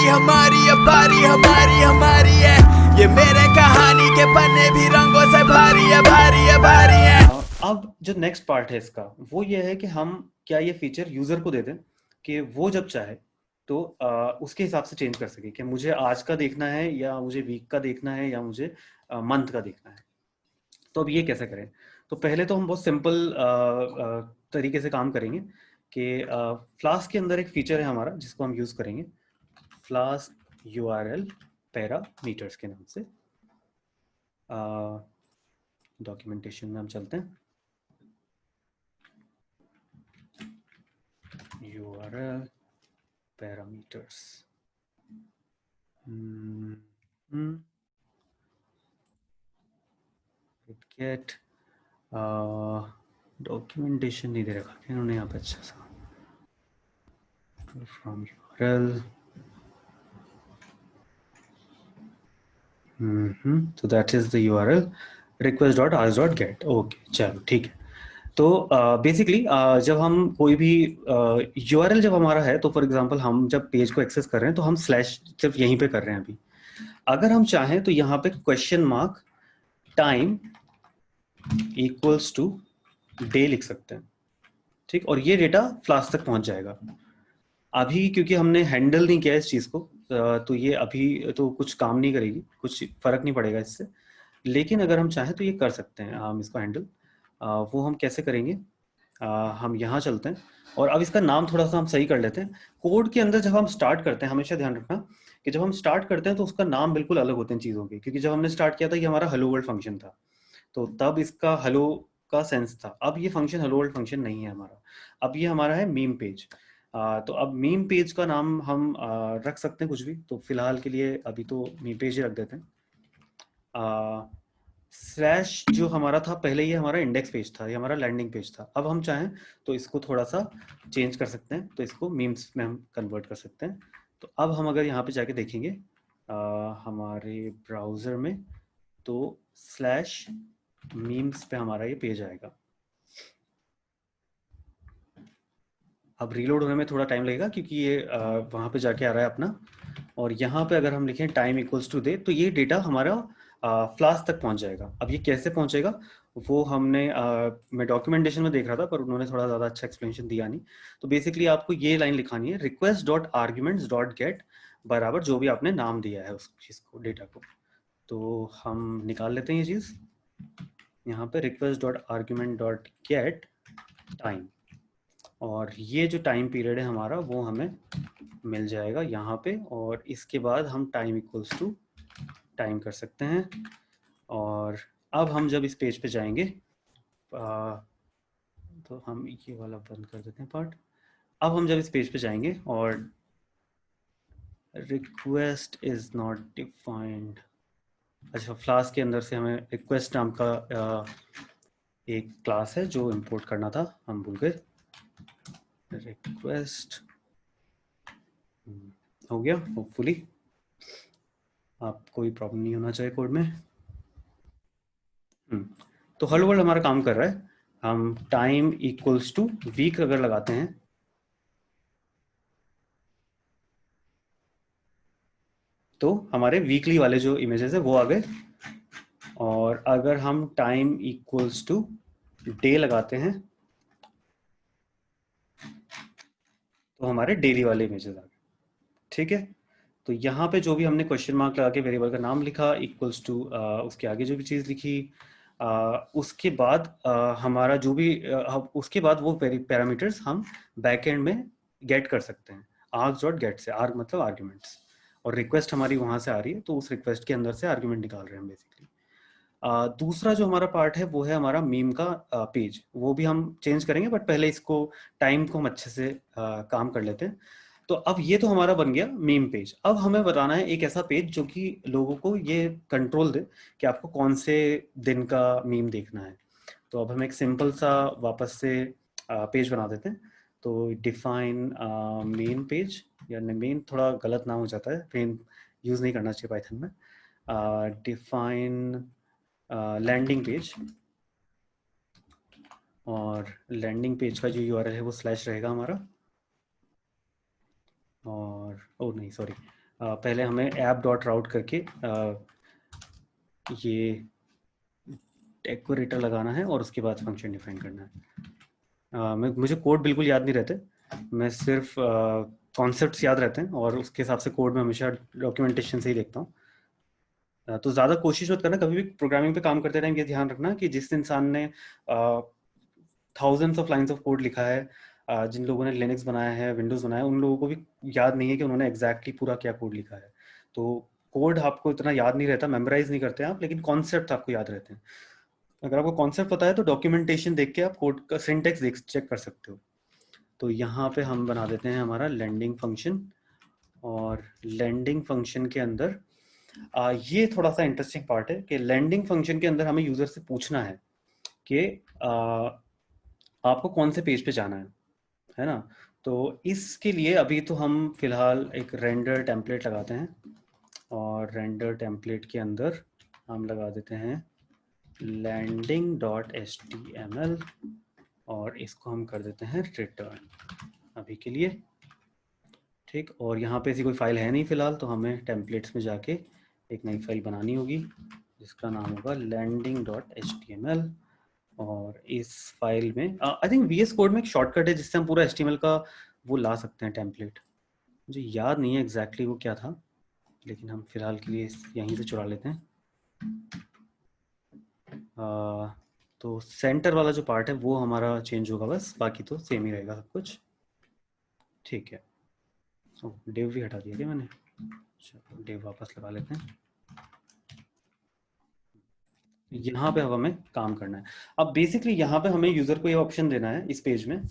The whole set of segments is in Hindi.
बारी हमारी, अब बारी हमारी हमारी है। ये मेरे कहानी के पन्ने भी रंगों से भारी है, भारी है, भारी है। अब जो नेक्स्ट पार्ट है इसका वो ये है कि हम क्या ये फीचर यूजर को दे दें कि वो जब चाहे तो उसके हिसाब से चेंज कर सके कि मुझे आज का देखना है या मुझे वीक का देखना है या मुझे मंथ का देखना है। तो अब ये कैसे करें? तो पहले तो हम बहुत सिंपल तरीके से काम करेंगे कि फ्लास्क के अंदर एक फीचर है हमारा जिसको हम यूज़ करेंगे, फ्लास्क URL पैरामीटर्स के नाम से। डॉक्यूमेंटेशन में हम चलते हैं, URL पैरामीटर्स। गेट डॉक्यूमेंटेशन नहीं दे रखा इन्होंने यहाँ पे अच्छा सा, फ्रॉम URL। तो that is the URL request.ask.get। Okay चलो ठीक है। तो बेसिकली जब हम कोई भी URL जब हमारा है, तो फॉर एग्जांपल हम जब पेज को एक्सेस कर रहे हैं तो हम स्लैश सिर्फ यहीं पे कर रहे हैं अभी। अगर हम चाहें तो यहाँ पे question mark time equals to day लिख सकते हैं, ठीक। और ये डेटा फ्लास्क तक पहुंच जाएगा। अभी क्योंकि हमने हैंडल नहीं किया इस चीज़ को, तो ये अभी तो कुछ काम नहीं करेगी, कुछ फर्क नहीं पड़ेगा इससे। लेकिन अगर हम चाहें तो ये कर सकते हैं हम इसको हैंडल। वो हम कैसे करेंगे? हम यहाँ चलते हैं और अब इसका नाम थोड़ा सा हम सही कर लेते हैं। कोड के अंदर जब हम स्टार्ट करते हैं, हमेशा ध्यान रखना कि जब हम स्टार्ट करते हैं तो उसका नाम बिल्कुल अलग होते हैं चीज़ों के, क्योंकि जब हमने स्टार्ट किया था ये हमारा हेलो वर्ल्ड फंक्शन था, तो तब इसका हेलो का सेंस था। अब ये फंक्शन हेलो वर्ल्ड फंक्शन नहीं है हमारा, अब ये हमारा है मीम पेज। तो अब मीम पेज का नाम हम रख सकते हैं कुछ भी, तो फिलहाल के लिए अभी तो मीम पेज ही रख देते हैं। स्लैश जो हमारा था पहले, ये हमारा इंडेक्स पेज था, ये हमारा लैंडिंग पेज था। अब हम चाहें तो इसको थोड़ा सा चेंज कर सकते हैं, तो इसको मीम्स में हम कन्वर्ट कर सकते हैं। तो अब हम अगर यहाँ पे जाके देखेंगे हमारे ब्राउज़र में, तो स्लैश मीम्स पे हमारा ये पेज आएगा। अब रीलोड होने में थोड़ा टाइम लगेगा क्योंकि ये वहाँ पे जाके आ रहा है अपना। और यहाँ पे अगर हम लिखें टाइम इक्वल्स टू डे, तो ये डेटा हमारा फ्लास्क तक पहुँच जाएगा। अब ये कैसे पहुँचेगा वो हमने मैं डॉक्यूमेंटेशन में देख रहा था, पर उन्होंने थोड़ा ज़्यादा अच्छा एक्सप्लेनेशन दिया नहीं। तो बेसिकली आपको ये लाइन लिखानी है, request dot arguments dot gate बराबर जो भी आपने नाम दिया है उस चीज़ को, डेटा को। तो हम निकाल लेते हैं ये चीज़ यहाँ पे, request dot argument dot get time. और ये जो टाइम पीरियड है हमारा वो हमें मिल जाएगा यहाँ पे। और इसके बाद हम टाइम इक्वल्स टू टाइम कर सकते हैं। और अब हम जब इस पेज पे जाएंगे तो हम ये वाला बंद कर देते हैं पार्ट। अब हम जब इस पेज पे जाएंगे और रिक्वेस्ट इज नॉट डिफाइंड, अच्छा फ्लास्क के अंदर से हमें रिक्वेस्ट नाम का एक क्लास है जो इंपोर्ट करना था, हम भूल गए। रिक्वेस्ट हो गया होपफुली, आप कोई प्रॉब्लम नहीं होना चाहिए कोड में। तो हेलो वर्ल्ड हमारा काम कर रहा है। हम टाइम इक्वल्स टू वीक अगर लगाते हैं तो हमारे वीकली वाले जो इमेजेस है वो आ गए। और अगर हम टाइम इक्वल्स टू डे लगाते हैं तो हमारे डेली वाले इमेजेस आ गए, ठीक है। तो यहाँ पे जो भी हमने क्वेश्चन मार्क लगा के वेरिएबल का नाम लिखा इक्वल्स टू उसके आगे जो भी चीज़ लिखी, उसके बाद हमारा जो भी उसके बाद वो पैरामीटर्स हम बैकएंड में गेट कर सकते हैं आर्ग्स डॉट गेट से। आर्ग मतलब आर्ग्यूमेंट्स, और रिक्वेस्ट हमारी वहाँ से आ रही है तो उस रिक्वेस्ट के अंदर से आर्ग्यूमेंट निकाल रहे हैं बेसिकली। दूसरा जो हमारा पार्ट है वो है हमारा मीम का पेज, वो भी हम चेंज करेंगे, बट पहले इसको टाइम को हम अच्छे से काम कर लेते हैं। तो अब ये तो हमारा बन गया मीम पेज। अब हमें बताना है एक ऐसा पेज जो कि लोगों को ये कंट्रोल दे कि आपको कौन से दिन का मीम देखना है। तो अब हम एक सिंपल सा वापस से पेज बना देते हैं। तो डिफाइन मेन पेज, या मेन थोड़ा गलत नाम हो जाता है, मेन यूज़ नहीं करना चाहिए पाइथन में। डिफाइन लैंडिंग पेज, और लैंडिंग पेज का जो URL है वो स्लैश रहेगा हमारा। और ओ नहीं सॉरी, पहले हमें ऐप डॉट राउट करके ये डेकोरेटर लगाना है और उसके बाद फंक्शन डिफाइन करना है। मुझे कोड बिल्कुल याद नहीं रहते, मैं सिर्फ कॉन्सेप्ट्स याद रहते हैं और उसके हिसाब से कोड में हमेशा डॉक्यूमेंटेशन से ही देखता हूँ। तो ज़्यादा कोशिश मत करना, कभी भी प्रोग्रामिंग पे काम करते टाइम ये ध्यान रखना कि जिस इंसान ने thousands of lines of code लिखा है, जिन लोगों ने लिनक्स बनाया है, विंडोज़ बनाया है, उन लोगों को भी याद नहीं है कि उन्होंने एग्जैक्टली पूरा क्या कोड लिखा है। तो कोड आपको इतना याद नहीं रहता, मेमोराइज नहीं करते आप, लेकिन कॉन्सेप्ट आपको याद रहते हैं। अगर आपको कॉन्सेप्ट पता है तो डॉक्यूमेंटेशन देख के आप कोड का सिंटेक्स देख चेक कर सकते हो। तो यहाँ पे हम बना देते हैं हमारा लैंडिंग फंक्शन, और लैंडिंग फंक्शन के अंदर ये थोड़ा सा इंटरेस्टिंग पार्ट है कि लैंडिंग फंक्शन के अंदर हमें यूजर से पूछना है कि आपको कौन से पेज पे जाना है ना। तो इसके लिए अभी तो हम फिलहाल एक रेंडर टेम्पलेट लगाते हैं, और रेंडर टेम्पलेट के अंदर हम लगा देते हैं landing.html, और इसको हम कर देते हैं रिटर्न अभी के लिए। ठीक, और यहाँ पे ऐसी कोई फाइल है नहीं फिलहाल, तो हमें टेम्पलेट्स में जाके एक नई फाइल बनानी होगी जिसका नाम होगा landing.html। और इस फाइल में आई थिंक VS कोड में एक शॉर्टकट है जिससे हम पूरा HTML का वो ला सकते हैं टेम्पलेट। मुझे याद नहीं है एग्जैक्टली वो क्या था, लेकिन हम फिलहाल के लिए यहीं से चुरा लेते हैं। तो सेंटर वाला जो पार्ट है वो हमारा चेंज होगा बस, बाकी तो सेम ही रहेगा सब कुछ। ठीक है, डिव भी हटा दिया क्या मैंने? चलो डिव वापस लगा लेते हैं। यहाँ पे अब हमें काम करना है। अब बेसिकली यहाँ पे हमें यूजर को ये ऑप्शन देना है इस पेज में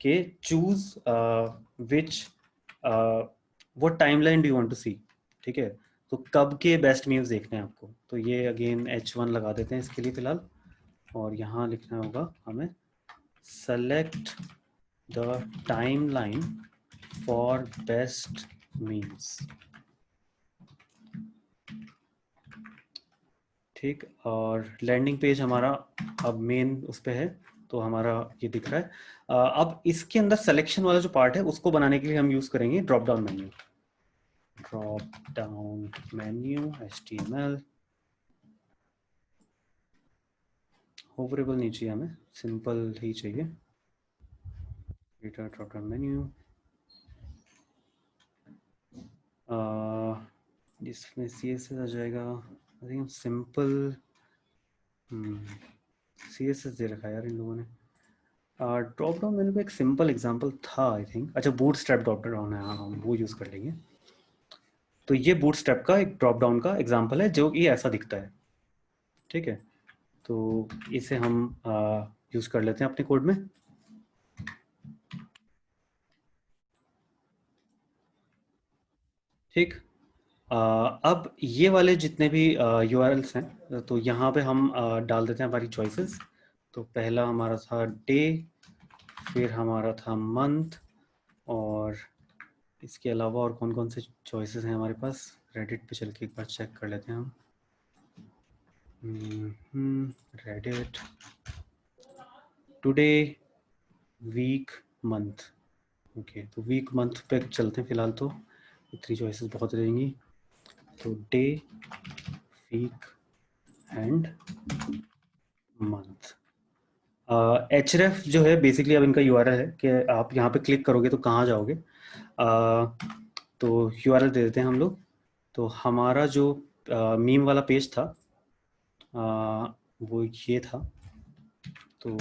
कि choose which what timeline do you want to see. ठीक है, तो कब के बेस्ट मीम्स देखने हैं आपको, तो ये अगेन H1 लगा देते हैं इसके लिए फिलहाल, और यहाँ लिखना होगा हमें select the timeline for best memes। ठीक, और लैंडिंग पेज हमारा अब मेन उस पे है, तो हमारा ये दिख रहा है। अब इसके अंदर सिलेक्शन वाला जो पार्ट है उसको बनाने के लिए हम यूज करेंगे drop down menu. Drop down menu HTML, होवरेबल नहीं चाहिए हमें, सिंपल ही चाहिए। ड्रॉप डाउन मेन्यू, जिसमें CSS आ जाएगा। आई थिंक सिंपल CSS दे रखा है यार इन लोगों ने। ड्रॉप डाउन मेन्यू का एक सिंपल एग्जांपल था आई थिंक, अच्छा बूटस्ट्रैप ड्रॉप डाउन है, हाँ हम वो यूज़ कर लेंगे। तो ये बूटस्ट्रैप का एक ड्रॉप डाउन का एग्जांपल है जो कि ऐसा दिखता है। ठीक है, तो इसे हम यूज़ कर लेते हैं अपने कोड में। ठीक, अब ये वाले जितने भी URLs हैं, तो यहाँ पे हम डाल देते हैं हमारी चॉइसेस। तो पहला हमारा था डे, फिर हमारा था मंथ, और इसके अलावा और कौन कौन से चॉइसेस हैं हमारे पास, रेडिट पे चल के एक बार चेक कर लेते हैं हम। Reddit, today, week, month. Okay, तो वीक मंथ पे चलते हैं फिलहाल, तो 3 चॉइसेस बहुत रहेंगी। तो day, week and month. href जो है बेसिकली अब इनका URL है कि आप यहाँ पे क्लिक करोगे तो कहाँ जाओगे। तो URL दे देते हैं हम लोग। तो हमारा जो मीम वाला पेज था वो ये था, तो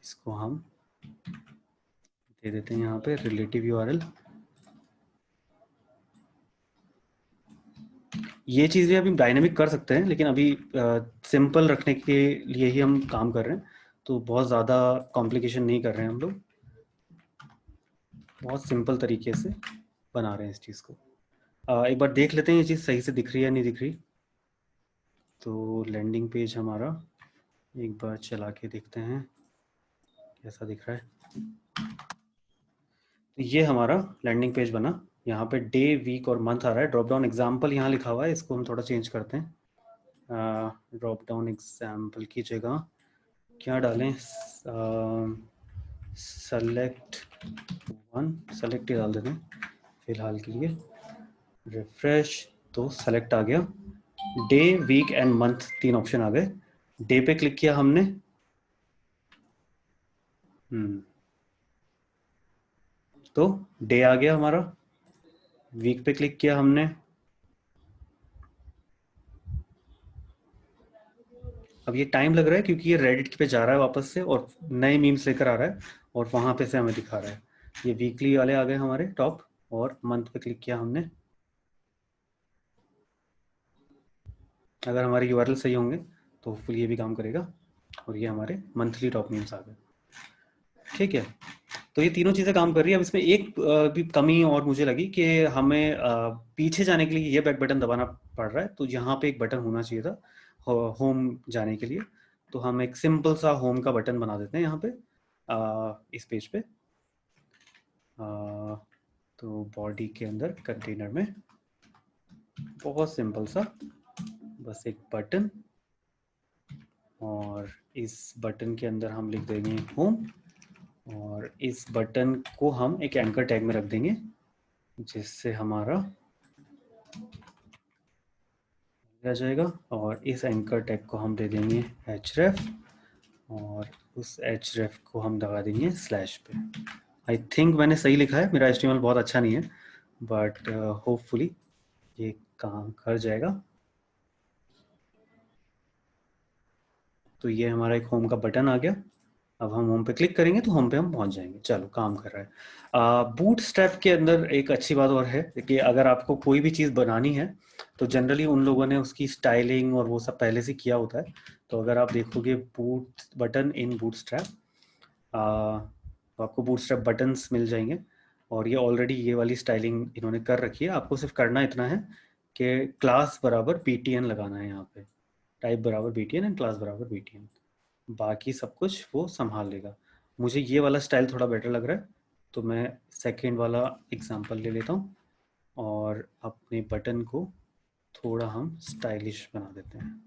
इसको हम दे देते हैं यहाँ पे रिलेटिव URL। ये चीज़ भी अभी डायनेमिक कर सकते हैं, लेकिन अभी सिंपल रखने के लिए ही हम काम कर रहे हैं, तो बहुत ज़्यादा कॉम्प्लिकेशन नहीं कर रहे हैं हम लोग, बहुत सिंपल तरीके से बना रहे हैं इस चीज़ को। एक बार देख लेते हैं ये चीज़ सही से दिख रही है या नहीं दिख रही। तो लैंडिंग पेज हमारा एक बार चला के देखते हैं कैसा दिख रहा है। तो ये हमारा लैंडिंग पेज बना, यहाँ पे डे, वीक और मंथ आ रहा है। ड्रॉप डाउन एग्जाम्पल यहाँ लिखा हुआ है, इसको हम थोड़ा चेंज करते हैं। ड्रॉप डाउन एग्जाम्पल की जगह क्या डालें, सेलेक्ट वन, सेलेक्ट ही डाल देते हैं फिलहाल के लिए। रिफ्रेश, तो सेलेक्ट आ गया, day week and month 3 option आ गए। डे पे क्लिक किया हमने, तो डे आ गया हमारा। वीक पे क्लिक किया हमने, अब ये टाइम लग रहा है क्योंकि ये रेडिट पे जा रहा है वापस से और नए मीम्स लेकर आ रहा है और वहां पे से हमें दिखा रहा है। ये वीकली वाले आ गए हमारे टॉप, और मंथ पे क्लिक किया हमने। अगर हमारे यूआरएल सही होंगे तो फुल ये भी काम करेगा, और ये हमारे मंथली टॉप मीम्स आ गए। ठीक है, तो ये तीनों चीज़ें काम कर रही है। अब इसमें एक भी कमी और मुझे लगी कि हमें पीछे जाने के लिए ये बैक बटन दबाना पड़ रहा है, तो यहाँ पे एक बटन होना चाहिए था होम जाने के लिए। तो हम एक सिंपल सा होम का बटन बना देते हैं यहाँ पे इस पेज पे। तो बॉडी के अंदर कंटेनर में बहुत सिंपल सा बस एक बटन, और इस बटन के अंदर हम लिख देंगे होम, और इस बटन को हम एक एंकर टैग में रख देंगे जिससे हमारा आ जाएगा, और इस एंकर टैग को हम दे देंगे href, और उस href को हम दबा देंगे स्लैश पे। आई थिंक मैंने सही लिखा है, मेरा HTML बहुत अच्छा नहीं है, बट होपफुली ये काम कर जाएगा। तो ये हमारा एक होम का बटन आ गया। अब हम होम पे क्लिक करेंगे तो होम पे हम पहुंच जाएंगे। चलो, काम कर रहा है। बूटस्ट्रैप के अंदर एक अच्छी बात और है कि अगर आपको कोई भी चीज़ बनानी है तो जनरली उन लोगों ने उसकी स्टाइलिंग और वो सब पहले से किया होता है। तो अगर आप देखोगे बूट बटन इन बूटस्ट्रैप, तो आपको बूटस्ट्रैप बटन्स मिल जाएंगे, और ये ऑलरेडी ये वाली स्टाइलिंग इन्होंने कर रखी है। आपको सिर्फ करना इतना है कि क्लास बराबर btn लगाना है यहाँ पे, टाइप बराबर btn एंड क्लास बराबर btn, बाकी सब कुछ वो संभाल लेगा। मुझे ये वाला स्टाइल थोड़ा बेटर लग रहा है, तो मैं सेकेंड वाला एग्जांपल ले लेता हूँ, और अपने बटन को थोड़ा हम स्टाइलिश बना देते हैं।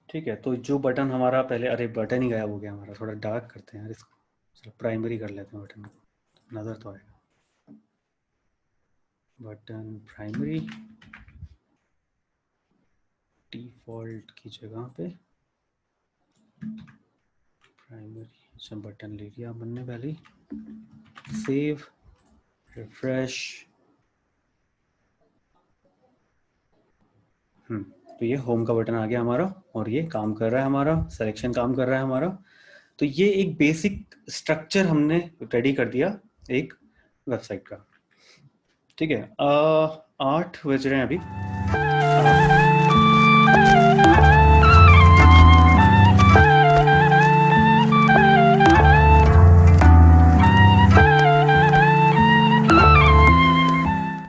ठीक है, तो जो बटन हमारा पहले, अरे बटन ही गायब हो गया हमारा, थोड़ा डार्क करते हैं यार इसको, चलो प्राइमरी कर लेते हैं बटन को, नज़र तो आएगा। बटन प्राइमरी, डिफॉल्ट की जगह पे प्राइमरी। अच्छा, बटन ले लिया हमने पहले, सेव, रिफ्रेश। तो ये होम का बटन आ गया हमारा, और ये काम कर रहा है हमारा, सिलेक्शन काम कर रहा है हमारा। तो ये एक बेसिक स्ट्रक्चर हमने रेडी कर दिया एक वेबसाइट का। ठीक है, 8 बज रहे हैं अभी।